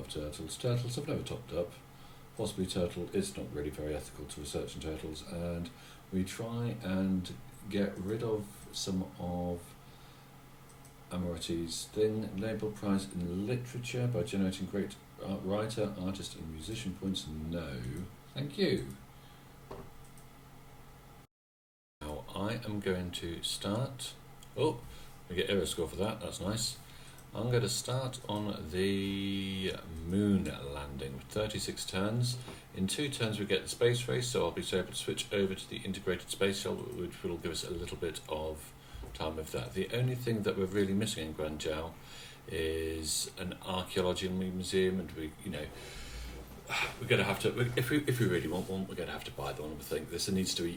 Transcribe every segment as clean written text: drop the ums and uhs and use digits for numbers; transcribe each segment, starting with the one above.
of turtles. Turtles have never topped up. Possibly turtle is not really very ethical to research in turtles, and we try and get rid of some of Amorati's thing. Nobel Prize in Literature by generating great writer, artist and musician points. No, thank you. Now I am going to start. Oh, we get Aero score for that, that's nice. I'm going to start on the moon landing with 36 turns. In 2 turns we get the space race, so I'll be able to switch over to the integrated space shuttle, which will give us a little bit of time with that. The only thing that we're really missing in Guangzhou is an archaeology museum, and we're going to have to, if we really want one, we're going to have to buy the one. I think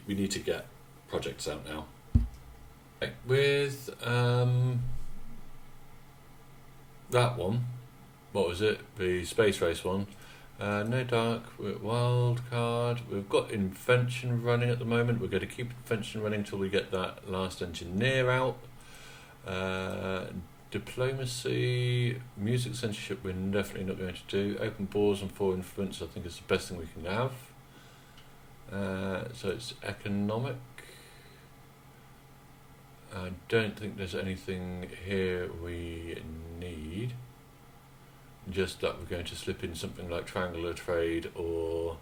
we need to get projects out now. Okay, with that one, what was it? The space race one. No dark, wild card. We've got invention running at the moment. We're going to keep invention running until we get that last engineer out. Diplomacy, music censorship, we're definitely not going to do. Open borders and foreign influence, I think is the best thing we can have. So it's economic. I don't think there's anything here we need. Just that we're going to slip in something like triangular trade or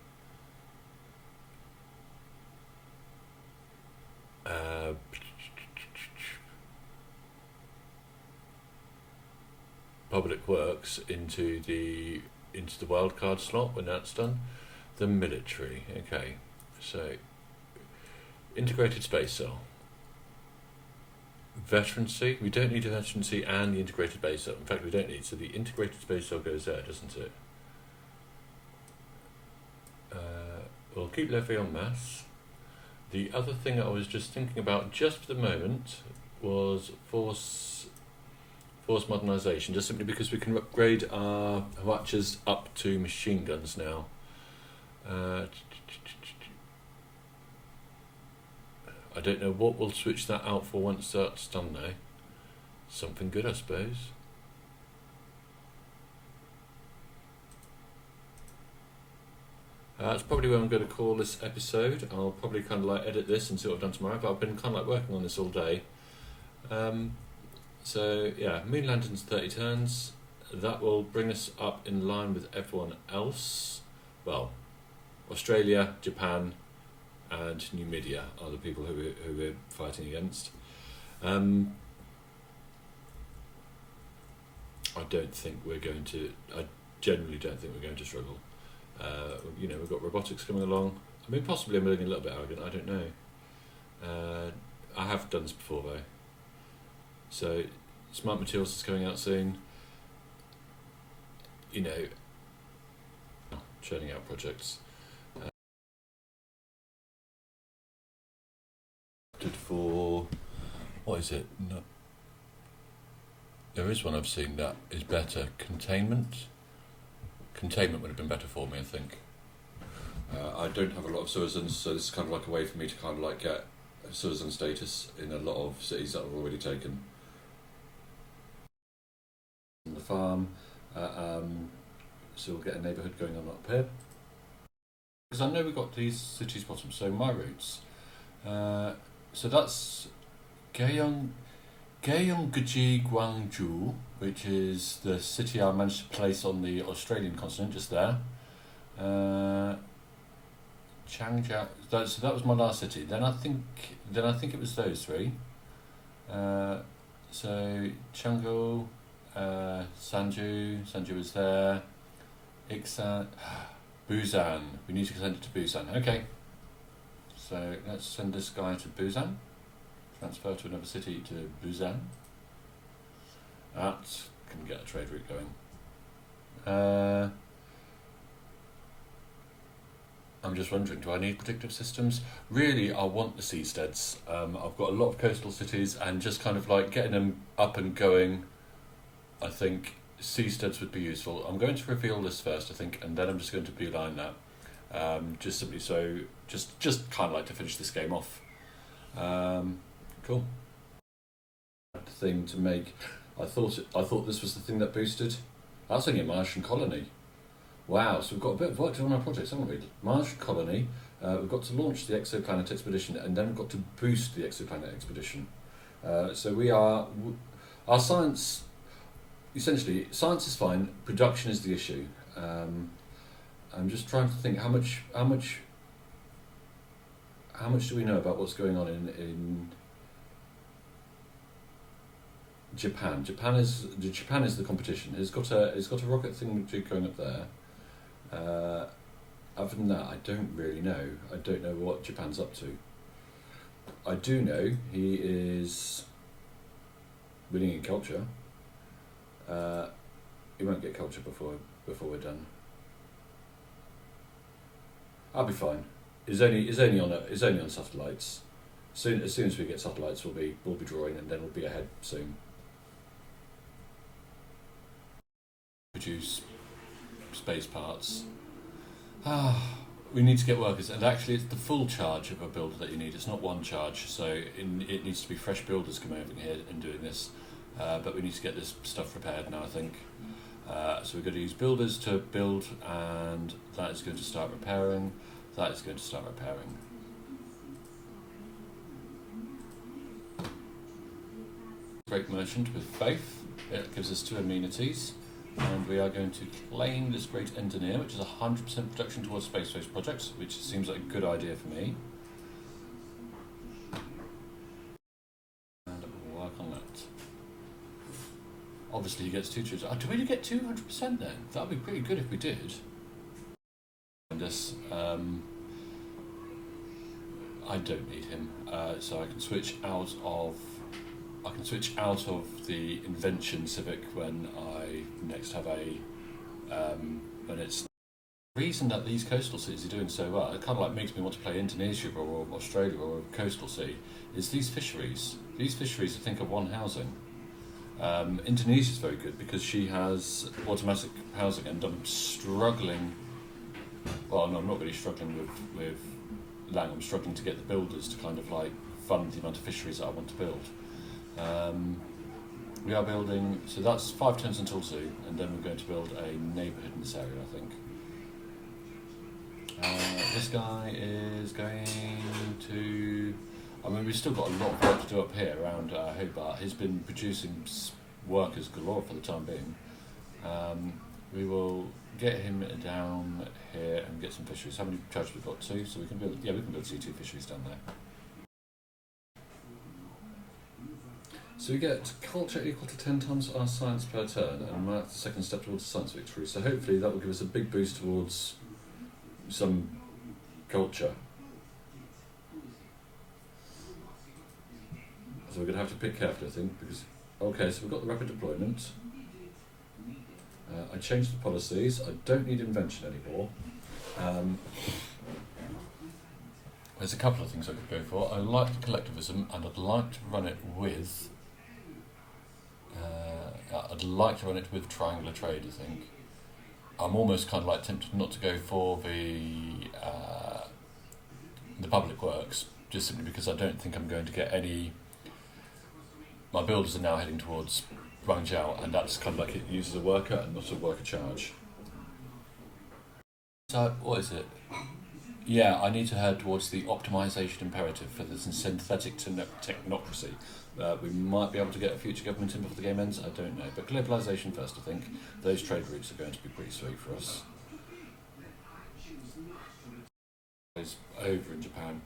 public works into the wildcard slot when that's done. The military, okay. So integrated space cell. Veterancy, we don't need a veterancy and the integrated base cell. In fact, we don't need, so the integrated space cell goes there, doesn't it? We'll keep levy on mass. The other thing I was just thinking about just for the moment was force modernisation, just simply because we can upgrade our Hwachas up to machine guns now. I don't know what we'll switch that out for once that's done though. Something good, I suppose. That's probably where I'm going to call this episode. I'll probably kind of like edit this and see what I've done tomorrow, but I've been kind of like working on this all day. So yeah, moon landing's 30 turns. That will bring us up in line with everyone else. Well, Australia, Japan, and Numidia are the people who we're fighting against. I generally don't think we're going to struggle. We've got robotics coming along. I mean, possibly I'm being a little bit arrogant, I don't know. I have done this before though. So, Smart Materials is coming out soon. Churning out projects. For what is it? No. There is one I've seen that is better. Containment would have been better for me, I think. I don't have a lot of citizens, so this is kind of like a way for me to kind of like get citizen status in a lot of cities that I've already taken. The farm, so we'll get a neighbourhood going on up here. Because I know we've got these cities bottoms, so my routes. So that's Gyeonggi Gwangju, which is the city I managed to place on the Australian continent, just there. Changjiao. So that was my last city. Then I think it was those three. So Chengdu, Sanju was there. Iksan, Busan. We need to send it to Busan. Okay. So let's send this guy to Busan. Transfer to another city to Busan. That can get a trade route going. I'm just wondering, do I need predictive systems? Really, I want the Seasteads. I've got a lot of coastal cities and just kind of like getting them up and going. I think Seasteads would be useful. I'm going to reveal this first, I think, and then I'm just going to beeline that. Just simply so, just kind of like to finish this game off. Cool. Thing to make. I thought this was the thing that boosted. That's only a Martian colony. Wow, so we've got a bit of work to do on our projects, haven't we? Mars colony, we've got to launch the exoplanet expedition, and then we've got to boost the exoplanet expedition. So our science, essentially, science is fine, production is the issue. I'm just trying to think how much do we know about what's going on in Japan? Japan is the competition. It's got a rocket thing going up there. Other than that, I don't really know. I don't know what Japan's up to. I do know he is winning in culture. He won't get culture before we're done. I'll be fine. It's only on satellites. As soon as we get satellites, we'll be drawing, and then we'll be ahead soon. Produce space parts. We need to get workers, and actually it's the full charge of a builder that you need. It's not one charge, so it needs to be fresh builders coming over here and doing this. But we need to get this stuff repaired now, I think. So we're going to use builders to build, and that is going to start repairing. That is going to start repairing. Great merchant with faith. It gives us 2 amenities. And we are going to claim this great engineer, which is 100% production towards space-based projects, which seems like a good idea for me. And we'll work on that. Obviously he gets 2 chooses. Do we get 200% then? That would be pretty good if we did. And this, I don't need him, so I can switch out of the invention civic when I next have when it's the reason that these coastal cities are doing so well. It kind of like makes me want to play Indonesia or Australia or a coastal sea. Is these fisheries? These fisheries, I think, are one housing. Indonesia is very good because she has automatic housing, and I'm struggling. Well, no, I'm not really struggling with Lang. I'm struggling to get the builders to kind of like fund the amount of fisheries that I want to build. We are building, so that's 5 turns until 2, and then we're going to build a neighbourhood in this area, I think. This guy is going to, I mean, we've still got a lot of work to do up here around Hobart. He's been producing workers galore for the time being. We will get him down here and get some fisheries. How many charges we've got? 2, so we can build, we can build C2 fisheries down there. So we get culture equal to 10 times our science per turn, and that's the second step towards science victory. So hopefully that will give us a big boost towards some culture. So we're going to have to pick carefully, I think, because... Okay, so we've got the rapid deployment. I changed the policies. I don't need invention anymore. There's a couple of things I could go for. I like the collectivism, and I'd like to run it with... I'd like to run it with triangular trade, I think. I'm almost kind of like tempted not to go for the public works, just simply because I don't think I'm going to get any... My builders are now heading towards Guangzhou, and that's kind of like it uses a worker and not a worker charge. So, what is it? Yeah, I need to head towards the optimisation imperative for the synthetic technocracy. We might be able to get a future government in before the game ends, I don't know. But globalisation first, I think. Those trade routes are going to be pretty sweet for us. Over in Japan,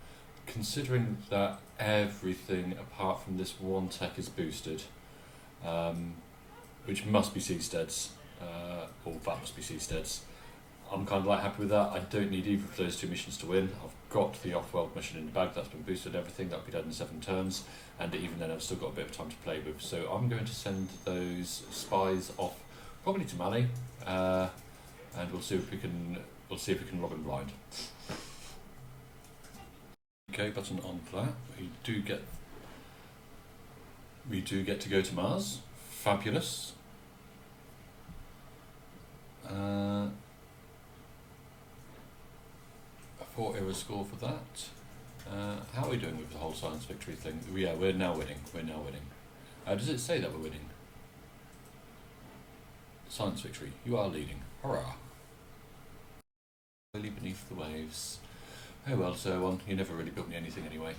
considering that everything apart from this one tech is boosted, which must be Seasteads, or that must be Seasteads. I'm kind of like happy with that. I don't need either of those 2 missions to win. I've got the off-world mission in the bag, that's been boosted and everything, that'll be done in 7 turns, and even then I've still got a bit of time to play with. So I'm going to send those spies off, probably to Mali, and we'll see if we can rob him blind. Okay, button on for that. We do get to go to Mars. Fabulous. 4 era score for that. How are we doing with the whole science victory thing? Yeah, we're now winning. Does it say that we're winning? Science victory. You are leading. Hurrah. the waves. Oh well, so you never really built me anything anyway.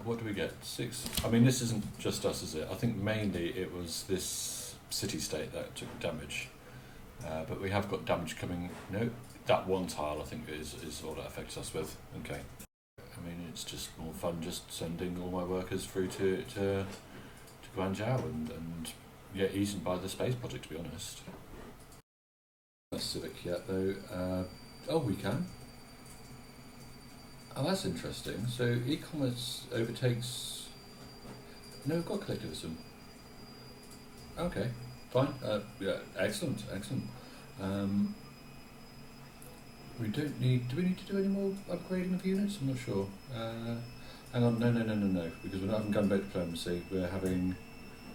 What do we get? 6. I mean, this isn't just us, is it? I think mainly it was this city-state that took damage. But we have got damage coming. No, that one tile I think is all that affects us with. Okay. I mean, it's just more fun just sending all my workers through to Guangzhou and get eaten by the space project, to be honest. Not civic yet, though. Oh, we can. Oh, that's interesting. So e-commerce overtakes... No, we've got collectivism. Okay, fine. Yeah, excellent. We don't need... Do we need to do any more upgrading of units? I'm not sure. Hang on, no. Because we're not having gunboat diplomacy. We're having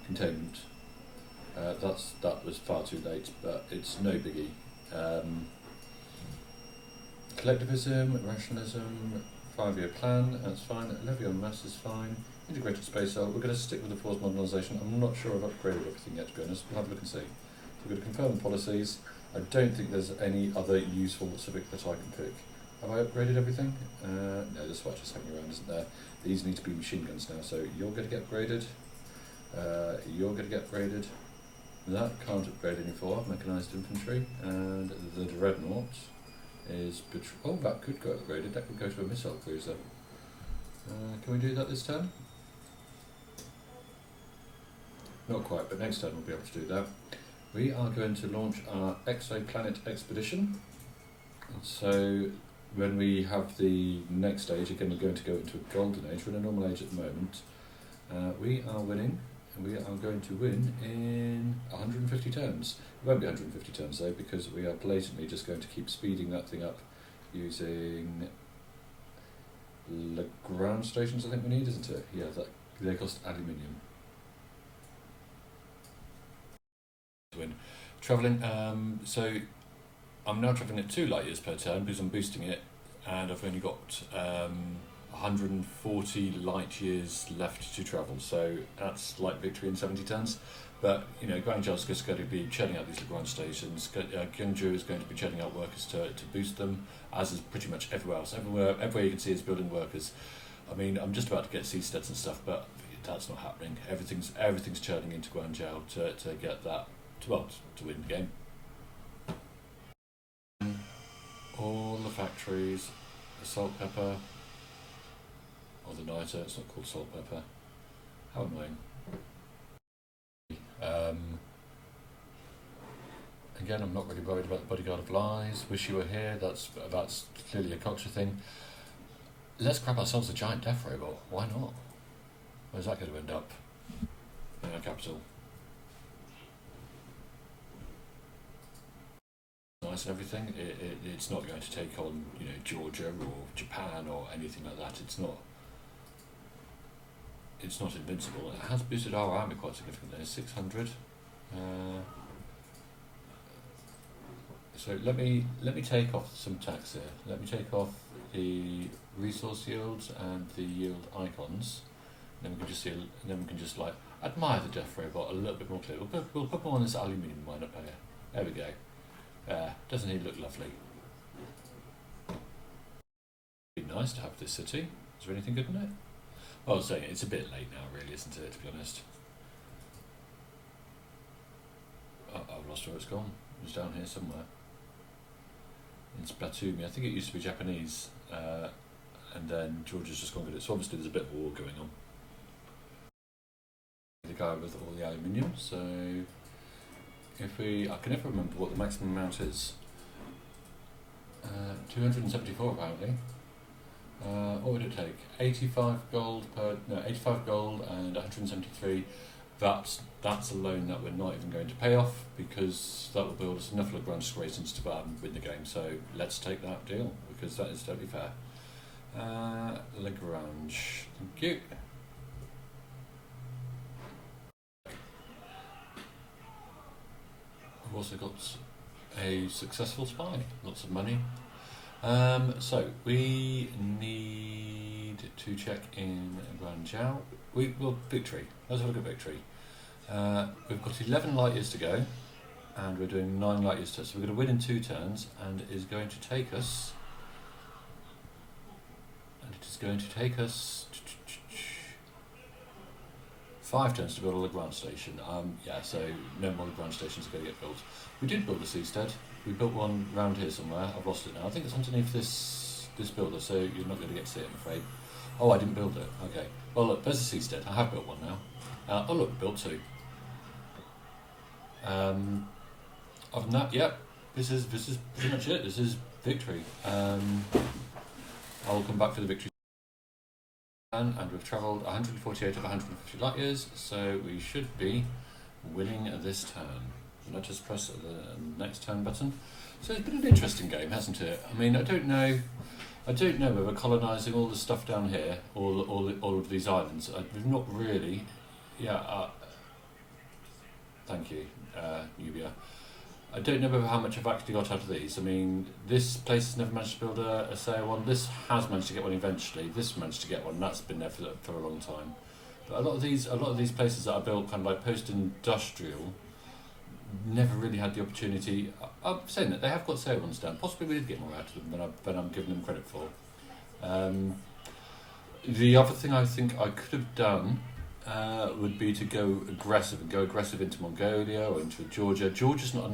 containment. That was far too late, but it's no biggie. Collectivism, rationalism, 5-year plan, that's fine. Levy on mass is fine. Integrated space cell, we're going to stick with the force modernisation. I'm not sure I've upgraded everything yet, to be honest. We'll have a look and see. So we're going to confirm the policies. I don't think there's any other useful civic that I can pick. Have I upgraded everything? No, there's swatch just hanging around, isn't there? These need to be machine guns now, so you're going to get upgraded. You're going to get upgraded. That can't upgrade any for mechanised infantry. And the dreadnought is... Oh, that could go upgraded. That could go to a missile cruiser. Can we do that this turn? Not quite, but next turn we'll be able to do that. We are going to launch our exoplanet expedition. So when we have the next stage, again we're going to go into a golden age. We're in a normal age at the moment. We are winning, and we are going to win in 150 turns. It won't be 150 turns though, because we are blatantly just going to keep speeding that thing up using ground stations, I think we need, isn't it? Yeah, they cost aluminium. Win. Travelling, so I'm now travelling at 2 light years per turn because I'm boosting it, and I've only got 140 light years left to travel, so that's like victory in 70 turns. But you know, Guangzhou's just going to be churning out these ground stations. Gyungju is going to be churning out workers to boost them, as is pretty much everywhere else. Everywhere you can see is building workers. I mean, I'm just about to get Seasteads and stuff, but that's not happening. Everything's churning into Guangzhou to get that to win the game. All the factories, the salt pepper, or the niter, it's not called salt pepper. How annoying. Again, I'm not really worried about the bodyguard of lies. Wish you were here, that's clearly a culture thing. Let's grab ourselves a giant death robot, why not? Where's that going to end up? In our capital. Nice and everything. It's not going to take on, you know, Georgia or Japan or anything like that. It's not invincible. It has boosted our army quite significantly. 600. So let me take off some tax here. Let me take off the resource yields and the yield icons. And then we can just see, and then we can just like admire the death robot a little bit more clearly. We'll put more on this aluminium mine up here. There we go. Doesn't he look lovely? It'd be nice to have this city. Is there anything good in it? Well, I was saying it's a bit late now, really, isn't it? To be honest. I've lost where it's gone. It was down here somewhere. In Splatoon. I think it used to be Japanese, and then Georgia's just gone good. So obviously there's a bit of war going on. The guy with all the aluminium. So I can never remember what the maximum amount is. 274 apparently. What would it take? 85 gold and 173. That's a loan that we're not even going to pay off, because that will build us enough Lagrange equations to win the game. So let's take that deal, because that is totally fair. Lagrange, thank you. I've also got a successful spy, lots of money. So we need to check in Guangzhou. Victory. Let's have a look at victory. We've got 11 light years to go. and we're doing 9 light years turns. So we're going to win in 2 turns, and it is going to take us. And it is going to take us 5 turns to build a Legrand station. Yeah, so no more Legrand stations are going to get built. We did build a Seastead. We built one round here somewhere. I've lost it now. I think it's underneath this builder, so you're not going to get to see it, I'm afraid. Oh, I didn't build it. Okay. Well, look, there's a Seastead. I have built one now. Oh, look, built 2. Other than that, yeah, this is pretty much it. This is victory. I'll come back for the victory. And we've travelled 148 of 150 light years, so we should be winning this turn. Let us press the next turn button. So it's been an interesting game, hasn't it? I mean, I don't know whether colonising all the stuff down here, all of these islands. We've not really. Yeah. Thank you, Nubia. I don't know how much I've actually got out of these. I mean, this place has never managed to build a sail one. This has managed to get one eventually. This managed to get one. That's been there for a long time. But a lot of these places that are built kind of like post-industrial never really had the opportunity. I'm saying that they have got sail ones down. Possibly we did get more out of them than I'm giving them credit for. The other thing I think I could have done would be to go aggressive into Mongolia or into Georgia. Georgia's not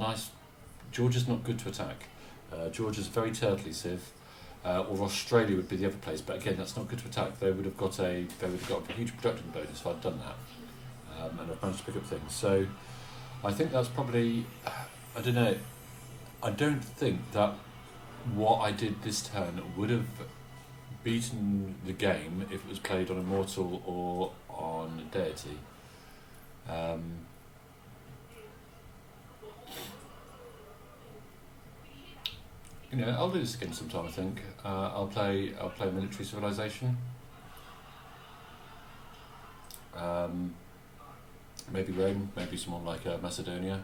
good to attack. Georgia's very turtly civ, or Australia would be the other place. But again, that's not good to attack. They would have got a huge production bonus if I'd done that, and I've managed to pick up things. So I think that's probably, I don't know. I don't think that what I did this turn would have beaten the game if it was played on Immortal or on Deity. I'll do this again sometime. I think I'll play Military Civilization. Maybe Rome, maybe someone like Macedonia.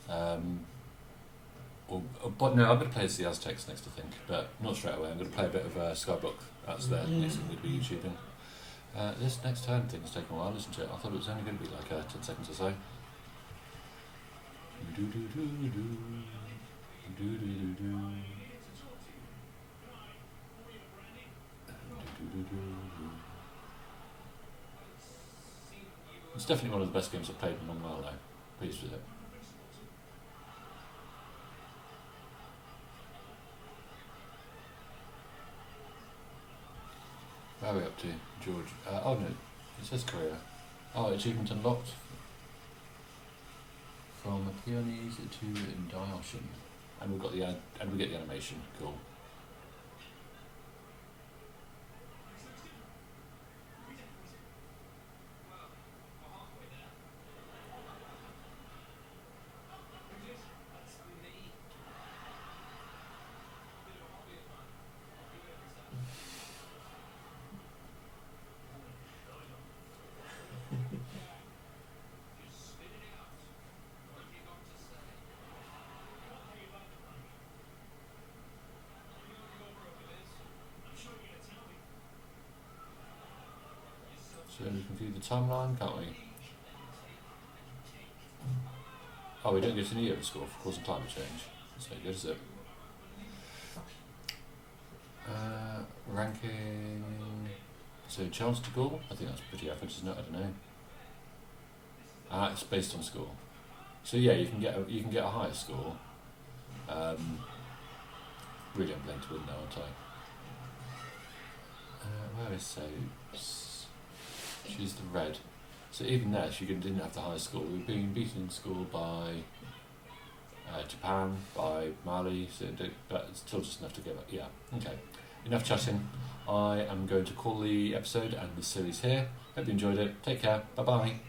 But no, I'm going to play as the Aztecs next, I think, but not straight away. I'm going to play a bit of Skybook. That's the next thing we'll be YouTubing. This next turn thing's taken a while, isn't it? I thought it was only going to be like 10 seconds or so. It's definitely one of the best games I've played in a long while now. Pleased with it. Where are we up to, George? Oh no, it says Korea. Oh, achievement unlocked. From Peonies to Dioshan. And we get the animation. Cool. So we can view the timeline, can't we? Oh, we don't get an EO score for causing climate change. That's no good, is it? Ranking. So chance to goal. I think that's pretty average, isn't it? I don't know. It's based on score. So yeah, you can get a higher score. Really, I'm playing to win now, aren't I? Where is so? She's the red. So even there, she didn't have the highest score. We've been beaten in school by Japan, by Mali, but it's still just enough to give it. Yeah, okay. Enough chatting. I am going to call the episode and the series here. Hope you enjoyed it. Take care. Bye-bye.